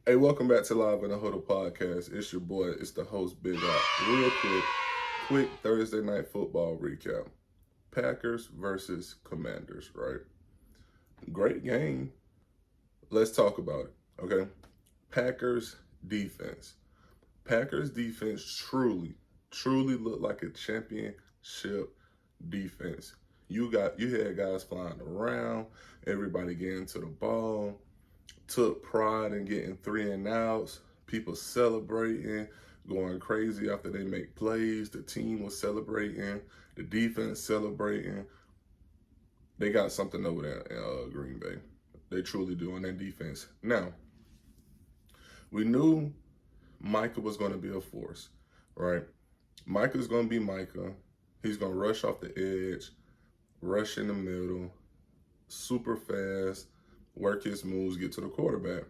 Hey, welcome back to Live in the Huddle podcast. It's your boy, it's the host, Big Up. Real quick Thursday night football recap. Packers versus Commanders, right? Great game. Let's talk about it, okay? Packers defense. Packers defense truly looked like a championship defense. You had guys flying around, everybody getting to the ball, took pride in getting 3-and-outs, people celebrating, going crazy after they make plays. The team was celebrating, the defense celebrating. They got something over there in Green Bay. They truly do on that defense. Now, we knew Micah was going to be a force, right? Micah's going to be Micah. He's going to rush off the edge, rush in the middle, super fast, work his moves, get to the quarterback.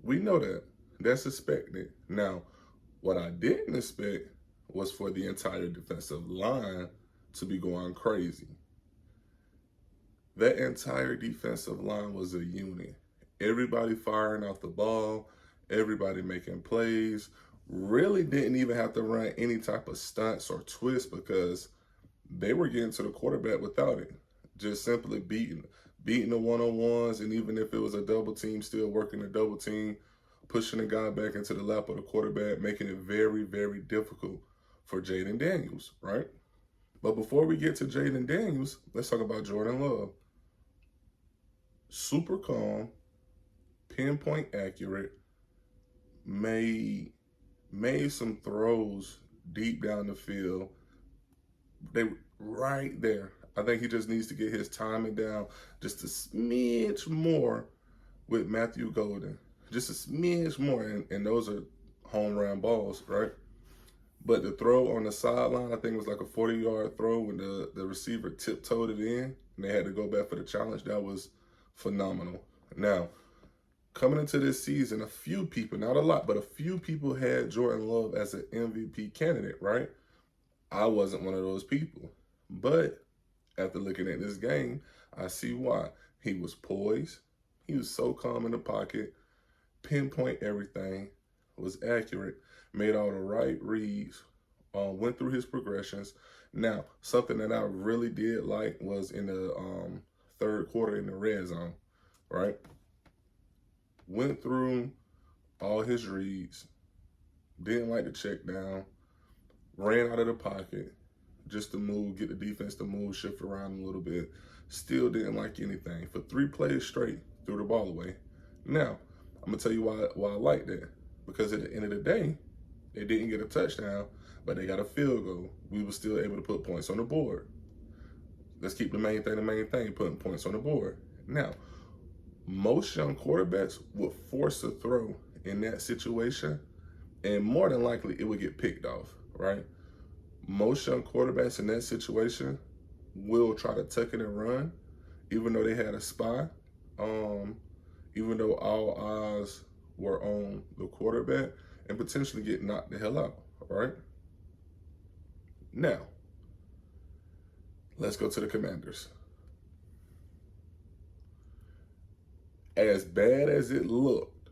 We know that. That's expected. Now, what I didn't expect was for the entire defensive line to be going crazy. That entire defensive line was a unit. Everybody firing off the ball, everybody making plays. Really didn't even have to run any type of stunts or twists because they were getting to the quarterback without it. Just simply beating the one-on-ones, and even if it was a double team, still working the double team, pushing the guy back into the lap of the quarterback, making it very, very difficult for Jaden Daniels, right? But before we get to Jaden Daniels, let's talk about Jordan Love. Super calm, pinpoint accurate, made some throws deep down the field. They right there. I think he just needs to get his timing down just a smidge more with Matthew Golden. Just a smidge more, and those are home run balls, right? But the throw on the sideline, I think it was like a 40-yard throw when the receiver tiptoed it in, and they had to go back for the challenge. That was phenomenal. Now, coming into this season, a few people, not a lot, but a few people had Jordan Love as an MVP candidate, right? I wasn't one of those people. But after looking at this game, I see why. He was poised. He was so calm in the pocket, pinpoint everything, was accurate, made all the right reads, went through his progressions. Now, something that I really did like was in the third quarter in the red zone, right? Went through all his reads, didn't like to check down, ran out of the pocket just to move, get the defense to move, shift around a little bit. Still didn't like anything. For 3 plays straight, threw the ball away. Now, I'm going to tell you why I like that. Because at the end of the day, they didn't get a touchdown, but they got a field goal. We were still able to put points on the board. Let's keep the main thing, putting points on the board. Now, most young quarterbacks would force a throw in that situation, and more than likely it would get picked off, right? Most young quarterbacks in that situation will try to tuck it and run, even though they had a spy, even though all eyes were on the quarterback, and potentially get knocked the hell out, right? Now, let's go to the Commanders. As bad as it looked,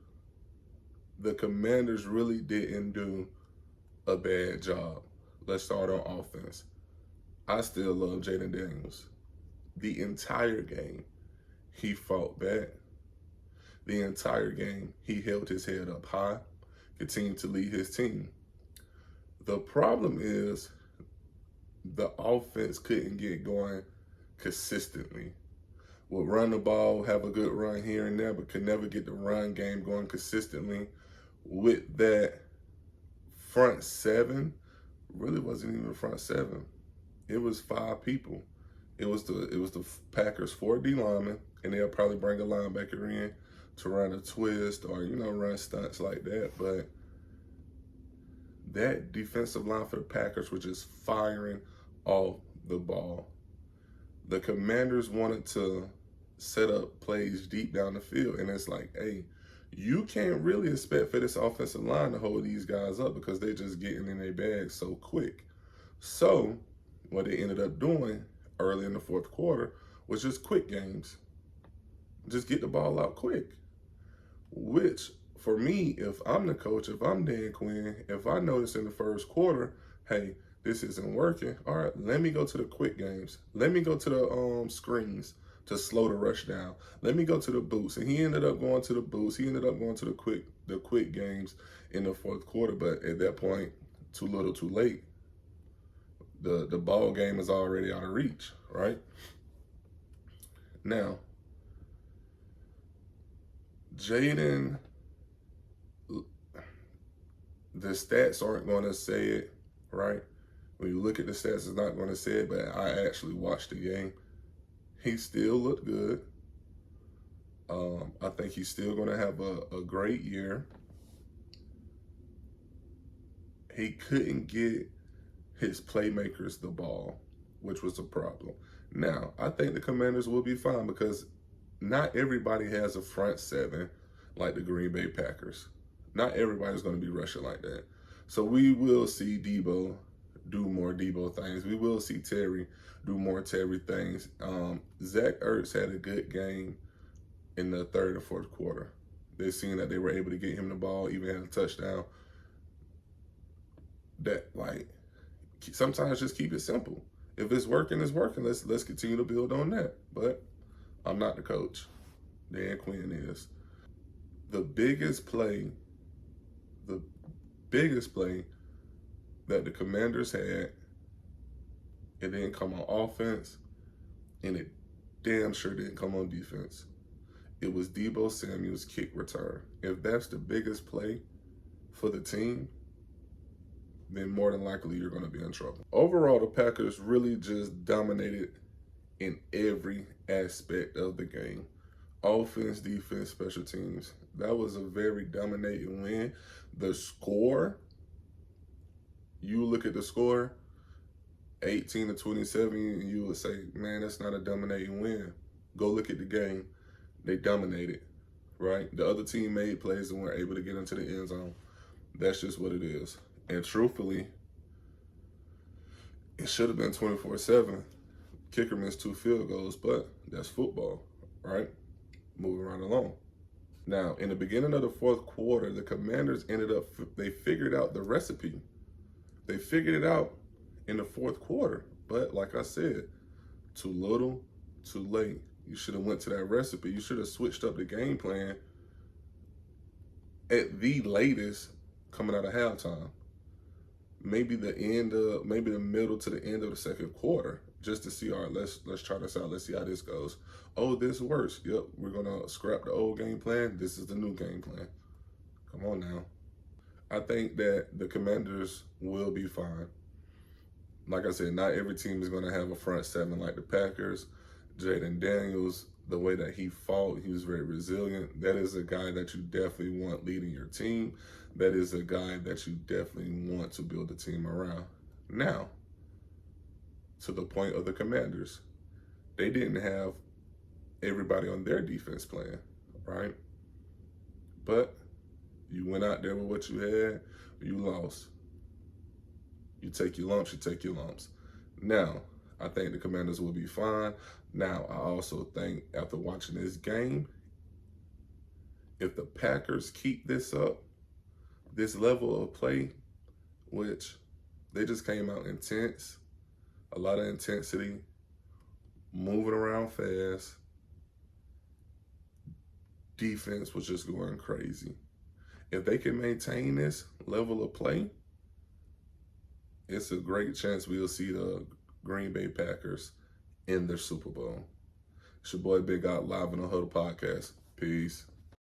the Commanders really didn't do a bad job. Let's start on offense. I still love Jaden Daniels. The entire game, he fought back. The entire game, he held his head up high, continued to lead his team. The problem is the offense couldn't get going consistently. Would run the ball, have a good run here and there, but could never get the run game going consistently. With that front seven, really wasn't even front seven. It was 5 people. It was the Packers 4 D linemen, and they'll probably bring a linebacker in to run a twist or run stunts like that. But that defensive line for the Packers was just firing off the ball. The Commanders wanted to set up plays deep down the field, and it's like, hey, you can't really expect for this offensive line to hold these guys up because they're just getting in their bags so quick. So what they ended up doing early in the fourth quarter was just quick games. Just get the ball out quick, which for me, if I'm the coach, if I'm Dan Quinn, if I notice in the first quarter, hey, this isn't working, all right, let me go to the quick games. Let me go to the screens to slow the rush down. Let me go to the boots. And he ended up going to the boots. He ended up going to the quick games in the fourth quarter. But at that point, too little, too late. The ball game is already out of reach, right? Now, Jaden, the stats aren't going to say it, right? When you look at the stats, it's not going to say it, but I actually watched the game. He still looked good. I think he's still going to have a great year. He couldn't get his playmakers the ball, which was a problem. Now, I think the Commanders will be fine because not everybody has a front seven like the Green Bay Packers. Not everybody's going to be rushing like that. So we will see Debo do more Debo things. We will see Terry do more Terry things. Zach Ertz had a good game in the third or fourth quarter. They've seen that they were able to get him the ball, even had a touchdown. That, like, sometimes just keep it simple. If it's working, it's working. Let's continue to build on that. But I'm not the coach. Dan Quinn is. The biggest play that the Commanders had, it didn't come on offense, and it damn sure didn't come on defense. It was Debo Samuel's kick return. If that's the biggest play for the team, then more than likely you're going to be in trouble. Overall, the Packers really just dominated in every aspect of the game. Offense, defense, special teams. That was a very dominating win. The score, you look at the score, 18-27, and you would say, man, that's not a dominating win. Go look at the game. They dominated, right? The other team made plays and were able to get into the end zone. That's just what it is. And truthfully, it should have been 24-7. Kicker missed 2 field goals, but that's football, right? Moving right along. Now, in the beginning of the fourth quarter, the Commanders they figured out the recipe. They figured it out in the fourth quarter. But like I said, too little, too late. You should have went to that recipe. You should have switched up the game plan at the latest coming out of halftime. Maybe the middle to the end of the second quarter, just to see, all right, let's try this out. Let's see how this goes. Oh, this works. Yep, we're gonna scrap the old game plan. This is the new game plan. Come on now. I think that the Commanders will be fine. Like I said, not every team is gonna have a front seven like the Packers. Jaden Daniels, the way that he fought, he was very resilient. That is a guy that you definitely want leading your team. That is a guy that you definitely want to build a team around. Now, to the point of the Commanders, they didn't have everybody on their defense playing, right? But you went out there with what you had, you lost. You take your lumps, you take your lumps. Now, I think the Commanders will be fine. Now, I also think after watching this game, if the Packers keep this up, this level of play, which they just came out intense, a lot of intensity, moving around fast, defense was just going crazy. If they can maintain this level of play, it's a great chance we'll see the Green Bay Packers in their Super Bowl. It's your boy Big Out live on the Huddle Podcast. Peace.